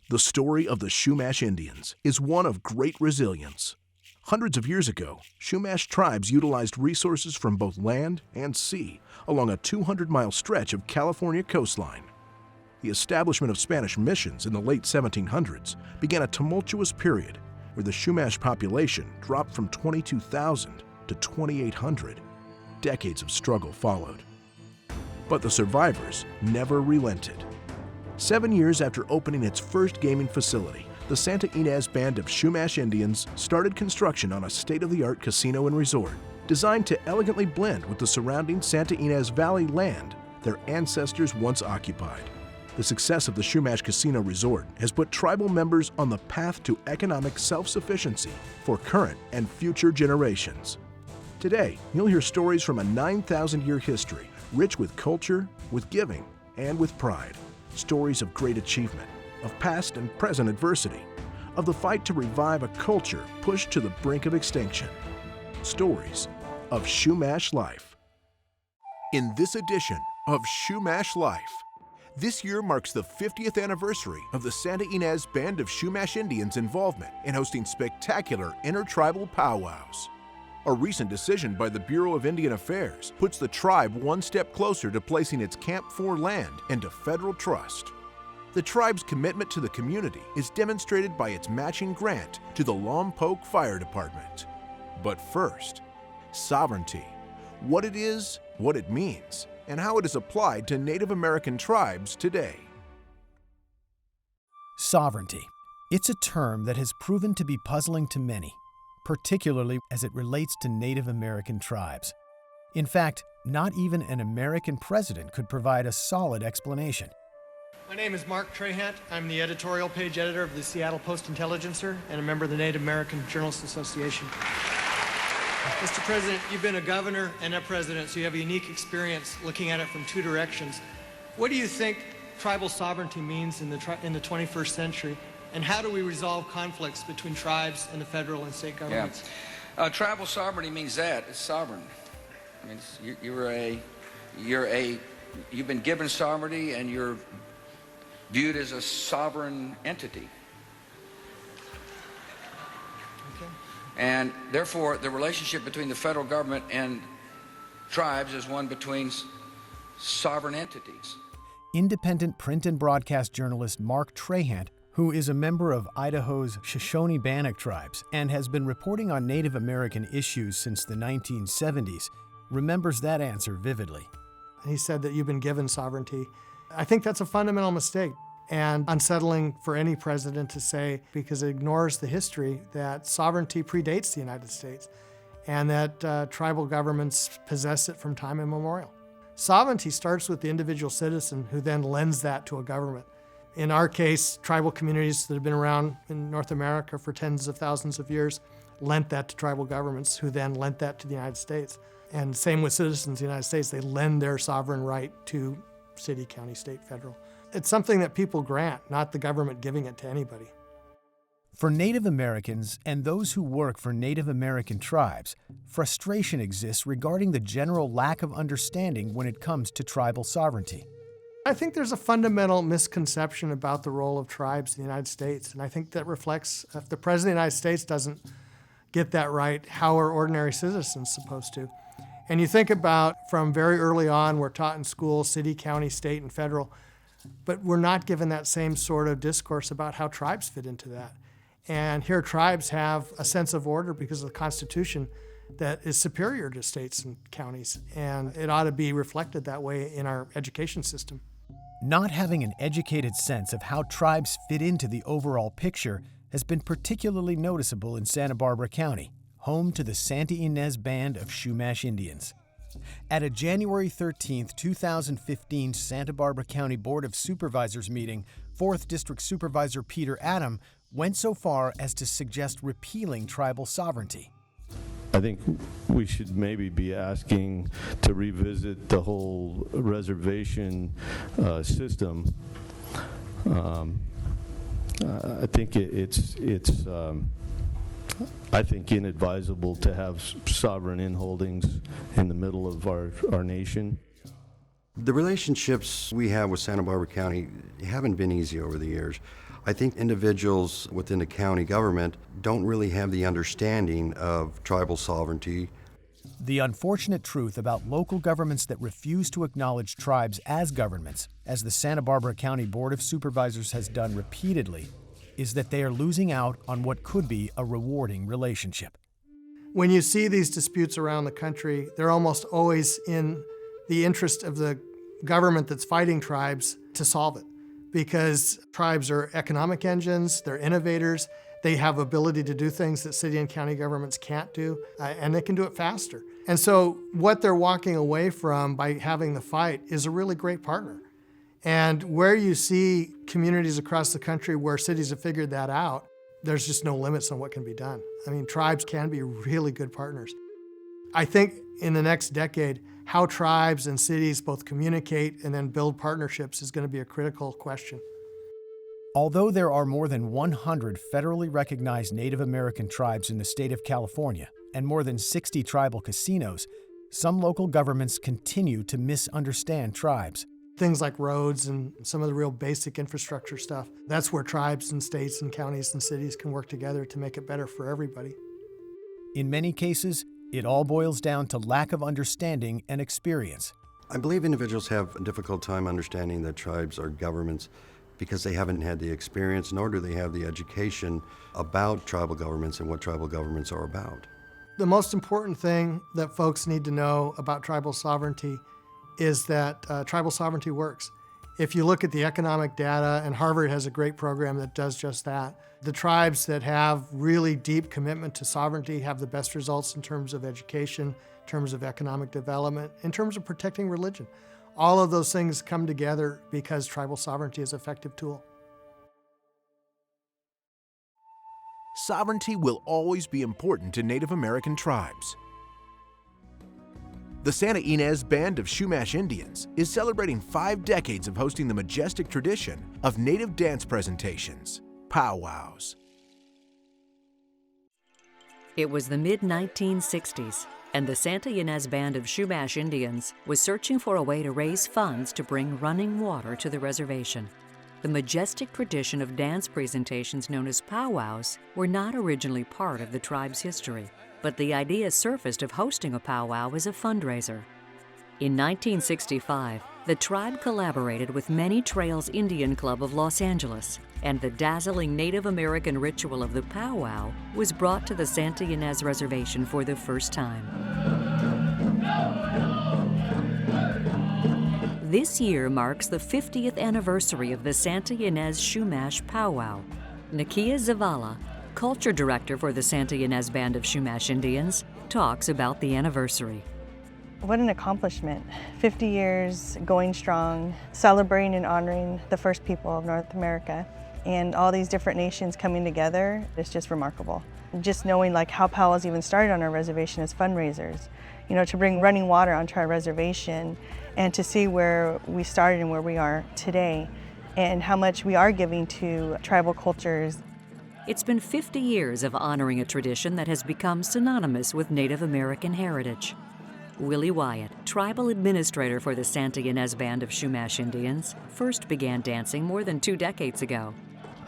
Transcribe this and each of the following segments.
The story of the Chumash Indians is one of great resilience. Hundreds of years ago, Chumash tribes utilized resources from both land and sea along a 200-mile stretch of California coastline. The establishment of Spanish missions in the late 1700s began a tumultuous period where the Chumash population dropped from 22,000 to 2,800. Decades of struggle followed. But the survivors never relented. 7 years after opening its first gaming facility, the Santa Ynez Band of Chumash Indians started construction on a state-of-the-art casino and resort designed to elegantly blend with the surrounding Santa Ynez Valley land their ancestors once occupied. The success of the Chumash Casino Resort has put tribal members on the path to economic self-sufficiency for current and future generations. Today, you'll hear stories from a 9,000-year history, rich with culture, with giving, and with pride. Stories of great achievement, of past and present adversity, of the fight to revive a culture pushed to the brink of extinction. Stories of Chumash Life. In this edition of Chumash Life, this year marks the 50th anniversary of the Santa Ynez Band of Chumash Indians' involvement in hosting spectacular intertribal powwows. A recent decision by the Bureau of Indian Affairs puts the tribe one step closer to placing its Camp 4 land into federal trust. The tribe's commitment to the community is demonstrated by its matching grant to the Lompoc Fire Department. But first, sovereignty. What it is, what it means, and how it is applied to Native American tribes today. Sovereignty. It's a term that has proven to be puzzling to many, particularly as it relates to Native American tribes. In fact, not even an American president could provide a solid explanation. My name is Mark Trahant. I'm the editorial page editor of the Seattle Post-Intelligencer and a member of the Native American Journalists Association. Mr. President, you've been a governor and a president, so you have a unique experience looking at it from two directions. What do you think tribal sovereignty means in the 21st century? And how do we resolve conflicts between tribes and the federal and state governments? Yeah. Tribal sovereignty means that. It's sovereign. I mean, you've been given sovereignty and you're viewed as a sovereign entity. Okay. And therefore, the relationship between the federal government and tribes is one between sovereign entities. Independent print and broadcast journalist Mark Trahant, who is a member of Idaho's Shoshone-Bannock tribes and has been reporting on Native American issues since the 1970s, remembers that answer vividly. He said that you've been given sovereignty. I think that's a fundamental mistake and unsettling for any president to say, because it ignores the history that sovereignty predates the United States and that tribal governments possess it from time immemorial. Sovereignty starts with the individual citizen who then lends that to a government. In our case, tribal communities that have been around in North America for tens of thousands of years lent that to tribal governments who then lent that to the United States. And same with citizens of the United States, they lend their sovereign right to city, county, state, federal. It's something that people grant, not the government giving it to anybody. For Native Americans and those who work for Native American tribes, frustration exists regarding the general lack of understanding when it comes to tribal sovereignty. I think there's a fundamental misconception about the role of tribes in the United States, and I think that reflects, if the President of the United States doesn't get that right, how are ordinary citizens supposed to? And you think about, from very early on, we're taught in school, city, county, state, and federal, but we're not given that same sort of discourse about how tribes fit into that. And here tribes have a sense of order because of the Constitution that is superior to states and counties, and it ought to be reflected that way in our education system. Not having an educated sense of how tribes fit into the overall picture has been particularly noticeable in Santa Barbara County, home to the Santa Ynez Band of Chumash Indians. At a January 13, 2015 Santa Barbara County Board of Supervisors meeting, 4th District Supervisor Peter Adam went so far as to suggest repealing tribal sovereignty. I think we should maybe be asking to revisit the whole reservation system. I think it's I think inadvisable to have sovereign inholdings in the middle of our nation. The relationships we have with Santa Barbara County haven't been easy over the years. I think individuals within the county government don't really have the understanding of tribal sovereignty. The unfortunate truth about local governments that refuse to acknowledge tribes as governments, as the Santa Barbara County Board of Supervisors has done repeatedly, is that they are losing out on what could be a rewarding relationship. When you see these disputes around the country, they're almost always in the interest of the government that's fighting tribes to solve it. Because tribes are economic engines, they're innovators, they have ability to do things that city and county governments can't do, and they can do it faster. And so what they're walking away from by having the fight is a really great partner. And where you see communities across the country where cities have figured that out, there's just no limits on what can be done. I mean, tribes can be really good partners. I think in the next decade, how tribes and cities both communicate and then build partnerships is going to be a critical question. Although there are more than 100 federally recognized Native American tribes in the state of California and more than 60 tribal casinos, some local governments continue to misunderstand tribes. Things like roads and some of the real basic infrastructure stuff, that's where tribes and states and counties and cities can work together to make it better for everybody. In many cases, it all boils down to lack of understanding and experience. I believe individuals have a difficult time understanding that tribes are governments because they haven't had the experience, nor do they have the education about tribal governments and what tribal governments are about. The most important thing that folks need to know about tribal sovereignty is that tribal sovereignty works. If you look at the economic data, and Harvard has a great program that does just that, the tribes that have really deep commitment to sovereignty have the best results in terms of education, in terms of economic development, in terms of protecting religion. All of those things come together because tribal sovereignty is an effective tool. Sovereignty will always be important to Native American tribes. The Santa Ynez Band of Chumash Indians is celebrating 5 decades of hosting the majestic tradition of Native dance presentations, powwows. It was the mid-1960s, and the Santa Ynez Band of Chumash Indians was searching for a way to raise funds to bring running water to the reservation. The majestic tradition of dance presentations known as powwows were not originally part of the tribe's history, but the idea surfaced of hosting a powwow as a fundraiser. In 1965, the tribe collaborated with Many Trails Indian Club of Los Angeles, and the dazzling Native American ritual of the powwow was brought to the Santa Ynez Reservation for the first time. This year marks the 50th anniversary of the Santa Ynez Chumash powwow. Nakia Zavala, Culture Director for the Santa Ynez Band of Chumash Indians, talks about the anniversary. What an accomplishment. 50 years going strong, celebrating and honoring the first people of North America, and all these different nations coming together. It's just remarkable. Just knowing like how powwows even started on our reservation as fundraisers, to bring running water onto our reservation and to see where we started and where we are today and how much we are giving to tribal cultures. It's been 50 years of honoring a tradition that has become synonymous with Native American heritage. Willie Wyatt, tribal administrator for the Santa Ynez Band of Chumash Indians, first began dancing more than 2 decades ago.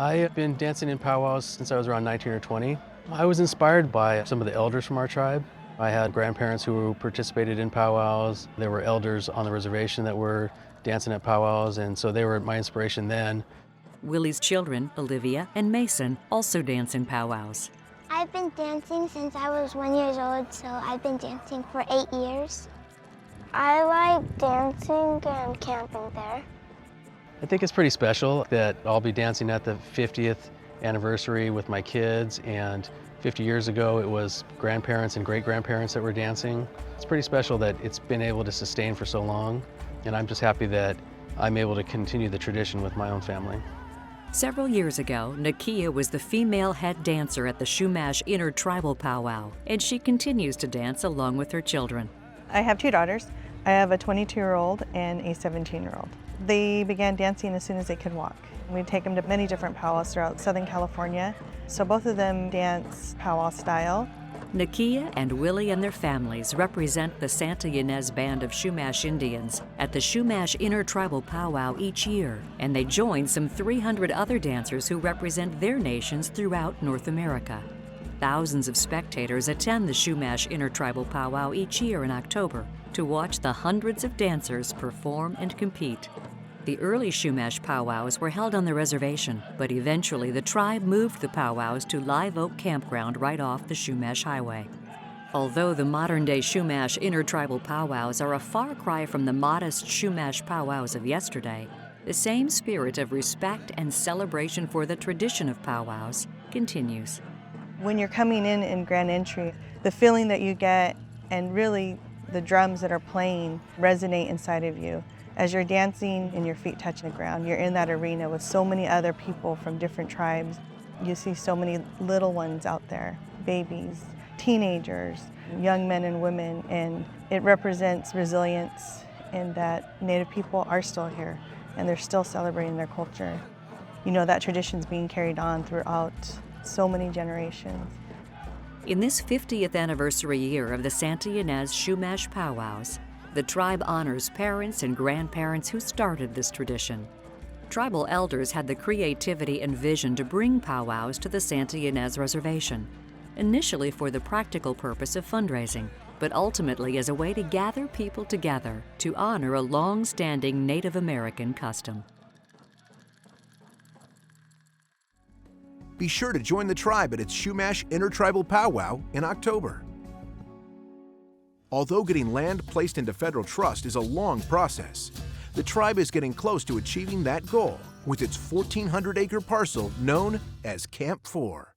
I have been dancing in powwows since I was around 19 or 20. I was inspired by some of the elders from our tribe. I had grandparents who participated in powwows. There were elders on the reservation that were dancing at powwows, and so they were my inspiration then. Willie's children, Olivia and Mason, also dance in powwows. I've been dancing since I was 1 year old, so I've been dancing for 8 years. I like dancing and camping there. I think it's pretty special that I'll be dancing at the 50th anniversary with my kids, and 50 years ago it was grandparents and great-grandparents that were dancing. It's pretty special that it's been able to sustain for so long, and I'm just happy that I'm able to continue the tradition with my own family. Several years ago, Nakia was the female head dancer at the Chumash Intertribal Powwow, and she continues to dance along with her children. I have 2 daughters. I have a 22-year-old and a 17-year-old. They began dancing as soon as they could walk. We take them to many different powwows throughout Southern California. So both of them dance powwow style. Nakia and Willie and their families represent the Santa Ynez Band of Chumash Indians at the Chumash Intertribal Powwow each year, and they join some 300 other dancers who represent their nations throughout North America. Thousands of spectators attend the Chumash Intertribal Powwow each year in October to watch the hundreds of dancers perform and compete. The early Chumash powwows were held on the reservation, but eventually the tribe moved the powwows to Live Oak Campground right off the Chumash Highway. Although the modern-day Chumash intertribal powwows are a far cry from the modest Chumash powwows of yesterday, the same spirit of respect and celebration for the tradition of powwows continues. When you're coming in grand entry, the feeling that you get and really the drums that are playing resonate inside of you. As you're dancing and your feet touching the ground, you're in that arena with so many other people from different tribes. You see so many little ones out there, babies, teenagers, young men and women, and it represents resilience in that Native people are still here and they're still celebrating their culture. You know, that tradition's being carried on throughout so many generations. In this 50th anniversary year of the Santa Ynez Chumash powwows, the tribe honors parents and grandparents who started this tradition. Tribal elders had the creativity and vision to bring powwows to the Santa Ynez Reservation, initially for the practical purpose of fundraising, but ultimately as a way to gather people together to honor a long-standing Native American custom. Be sure to join the tribe at its Chumash Intertribal Powwow in October. Although getting land placed into federal trust is a long process, the tribe is getting close to achieving that goal with its 1,400-acre parcel known as Camp 4.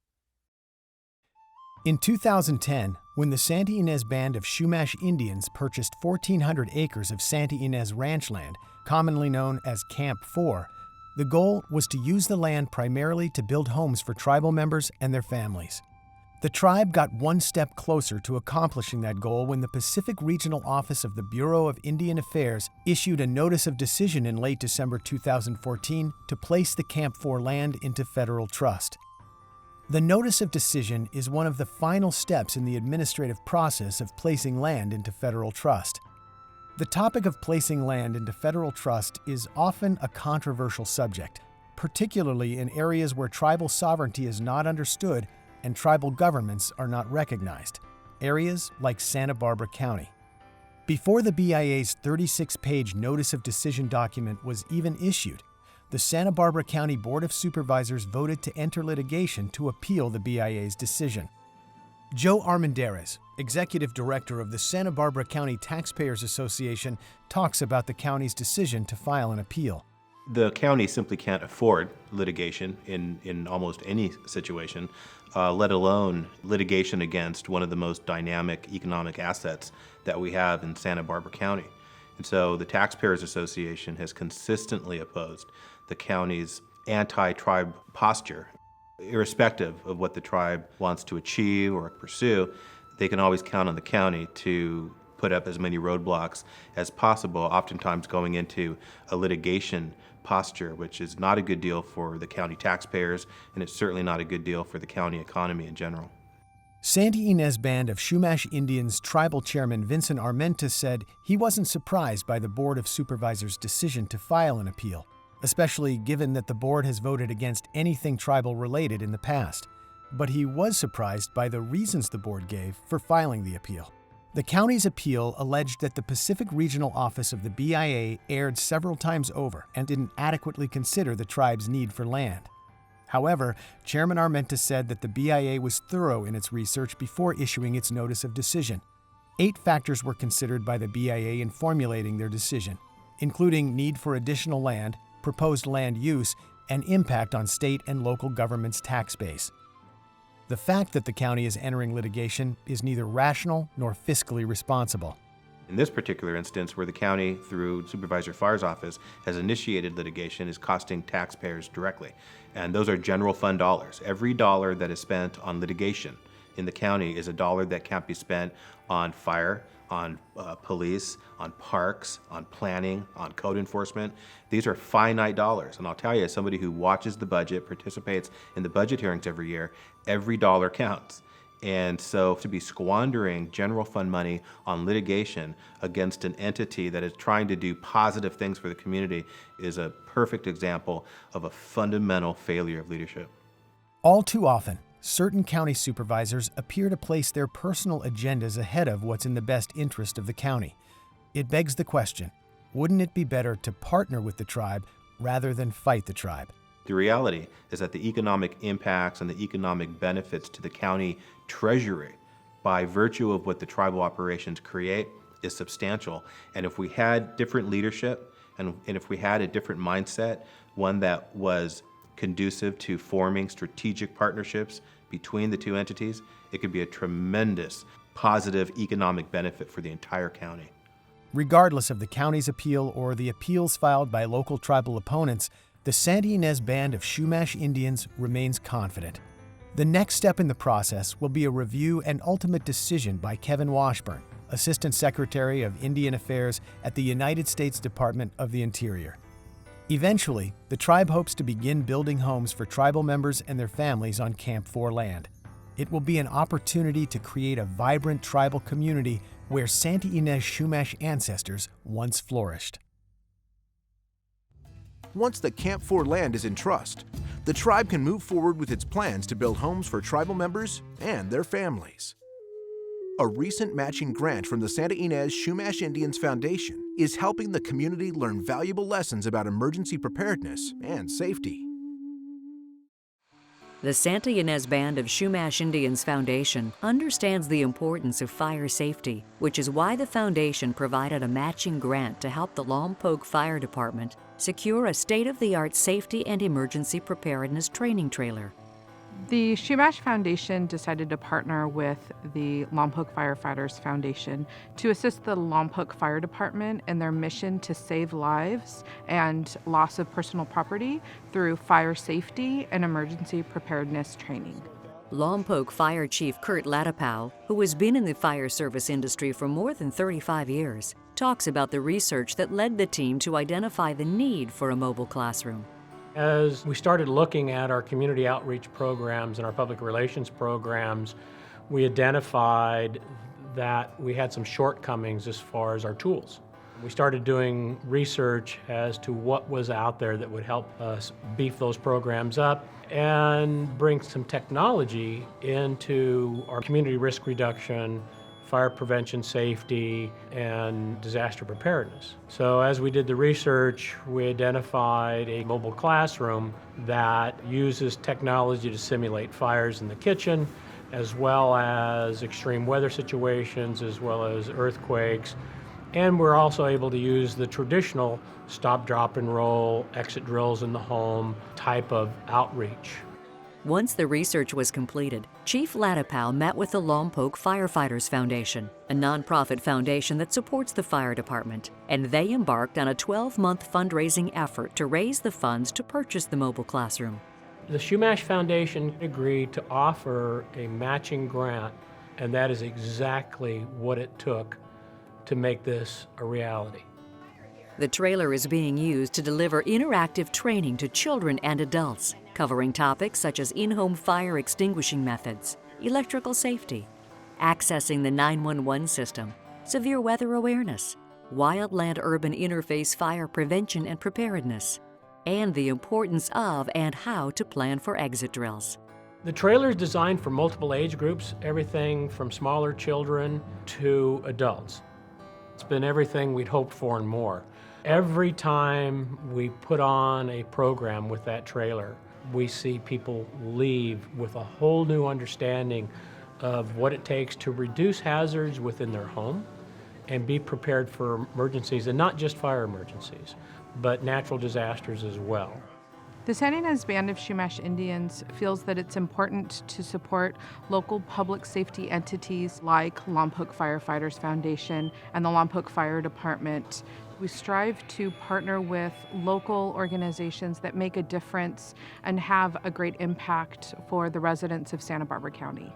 In 2010, when the Santa Ynez Band of Chumash Indians purchased 1,400 acres of Santa Ynez ranch land, commonly known as Camp 4, the goal was to use the land primarily to build homes for tribal members and their families. The tribe got one step closer to accomplishing that goal when the Pacific Regional Office of the Bureau of Indian Affairs issued a notice of decision in late December 2014 to place the Camp 4 land into federal trust. The notice of decision is one of the final steps in the administrative process of placing land into federal trust. The topic of placing land into federal trust is often a controversial subject, particularly in areas where tribal sovereignty is not understood and tribal governments are not recognized, areas like Santa Barbara County. Before the BIA's 36-page Notice of Decision document was even issued, the Santa Barbara County Board of Supervisors voted to enter litigation to appeal the BIA's decision. Joe Armendariz, Executive Director of the Santa Barbara County Taxpayers Association, talks about the county's decision to file an appeal. The county simply can't afford litigation in almost any situation, let alone litigation against one of the most dynamic economic assets that we have in Santa Barbara County. And so the Taxpayers Association has consistently opposed the county's anti-tribe posture. Irrespective of what the tribe wants to achieve or pursue, they can always count on the county to put up as many roadblocks as possible, oftentimes going into a litigation posture, which is not a good deal for the county taxpayers, and it's certainly not a good deal for the county economy in general. Santa Ynez Band of Chumash Indians Tribal Chairman Vincent Armenta said he wasn't surprised by the Board of Supervisors' decision to file an appeal, especially given that the board has voted against anything tribal related in the past. But he was surprised by the reasons the board gave for filing the appeal. The county's appeal alleged that the Pacific Regional Office of the BIA erred several times over and didn't adequately consider the tribe's need for land. However, Chairman Armenta said that the BIA was thorough in its research before issuing its notice of decision. 8 factors were considered by the BIA in formulating their decision, including need for additional land, proposed land use, and impact on state and local government's tax base. The fact that the county is entering litigation is neither rational nor fiscally responsible. In this particular instance, where the county, through Supervisor Farr's office, has initiated litigation, is costing taxpayers directly. And those are general fund dollars. Every dollar that is spent on litigation in the county is a dollar that can't be spent on fire, on police, on parks, on planning, on code enforcement. These are finite dollars. And I'll tell you, as somebody who watches the budget, participates in the budget hearings every year, every dollar counts. And so to be squandering general fund money on litigation against an entity that is trying to do positive things for the community is a perfect example of a fundamental failure of leadership. All too often, certain county supervisors appear to place their personal agendas ahead of what's in the best interest of the county. It begs the question, wouldn't it be better to partner with the tribe rather than fight the tribe? The reality is that the economic impacts and the economic benefits to the county treasury by virtue of what the tribal operations create is substantial. And if we had different leadership and if we had a different mindset, one that was conducive to forming strategic partnerships between the two entities, it could be a tremendous positive economic benefit for the entire county. Regardless of the county's appeal or the appeals filed by local tribal opponents, the Santa Ynez Band of Chumash Indians remains confident. The next step in the process will be a review and ultimate decision by Kevin Washburn, Assistant Secretary of Indian Affairs at the United States Department of the Interior. Eventually, the tribe hopes to begin building homes for tribal members and their families on Camp 4 land. It will be an opportunity to create a vibrant tribal community where Santa Ynez Chumash ancestors once flourished. Once the Camp 4 land is in trust, the tribe can move forward with its plans to build homes for tribal members and their families. A recent matching grant from the Santa Ynez Chumash Indians Foundation is helping the community learn valuable lessons about emergency preparedness and safety. The Santa Ynez Band of Chumash Indians Foundation understands the importance of fire safety, which is why the foundation provided a matching grant to help the Lompoc Fire Department secure a state-of-the-art safety and emergency preparedness training trailer. The Chumash Foundation decided to partner with the Lompoc Firefighters Foundation to assist the Lompoc Fire Department in their mission to save lives and loss of personal property through fire safety and emergency preparedness training. Lompoc Fire Chief Kurt Latapow, who has been in the fire service industry for more than 35 years, talks about the research that led the team to identify the need for a mobile classroom. As we started looking at our community outreach programs and our public relations programs, we identified that we had some shortcomings as far as our tools. We started doing research as to what was out there that would help us beef those programs up and bring some technology into our community risk reduction, fire prevention, safety, and disaster preparedness. So as we did the research, we identified a mobile classroom that uses technology to simulate fires in the kitchen, as well as extreme weather situations, as well as earthquakes. And we're also able to use the traditional stop, drop, and roll, exit drills in the home type of outreach. Once the research was completed, Chief Latapow met with the Lompoc Firefighters Foundation, a nonprofit foundation that supports the fire department, and they embarked on a 12-month fundraising effort to raise the funds to purchase the mobile classroom. The Chumash Foundation agreed to offer a matching grant, and that is exactly what it took to make this a reality. The trailer is being used to deliver interactive training to children and adults, covering topics such as in-home fire extinguishing methods, electrical safety, accessing the 911 system, severe weather awareness, wildland-urban interface fire prevention and preparedness, and the importance of and how to plan for exit drills. The trailer is designed for multiple age groups, everything from smaller children to adults. It's been everything we'd hoped for and more. Every time we put on a program with that trailer, we see people leave with a whole new understanding of what it takes to reduce hazards within their home and be prepared for emergencies, and not just fire emergencies, but natural disasters as well. The Santa Ynez Band of Chumash Indians feels that it's important to support local public safety entities like Lompoc Firefighters Foundation and the Lompoc Fire Department. We strive to partner with local organizations that make a difference and have a great impact for the residents of Santa Barbara County.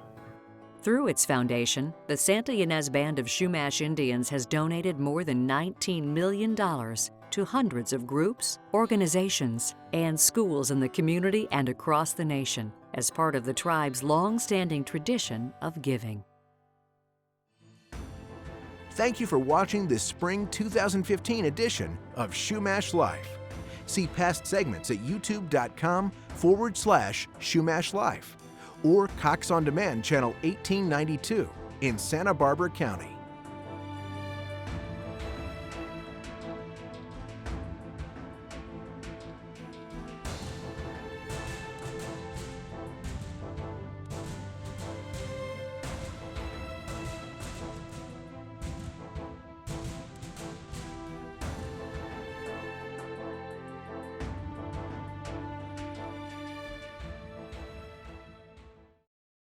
Through its foundation, the Santa Ynez Band of Chumash Indians has donated more than $19 million to hundreds of groups, organizations, and schools in the community and across the nation, as part of the tribe's long-standing tradition of giving. Thank you for watching this spring 2015 edition of Chumash Life. See past segments at youtube.com/Chumash Life or Cox On Demand Channel 1892 in Santa Barbara County.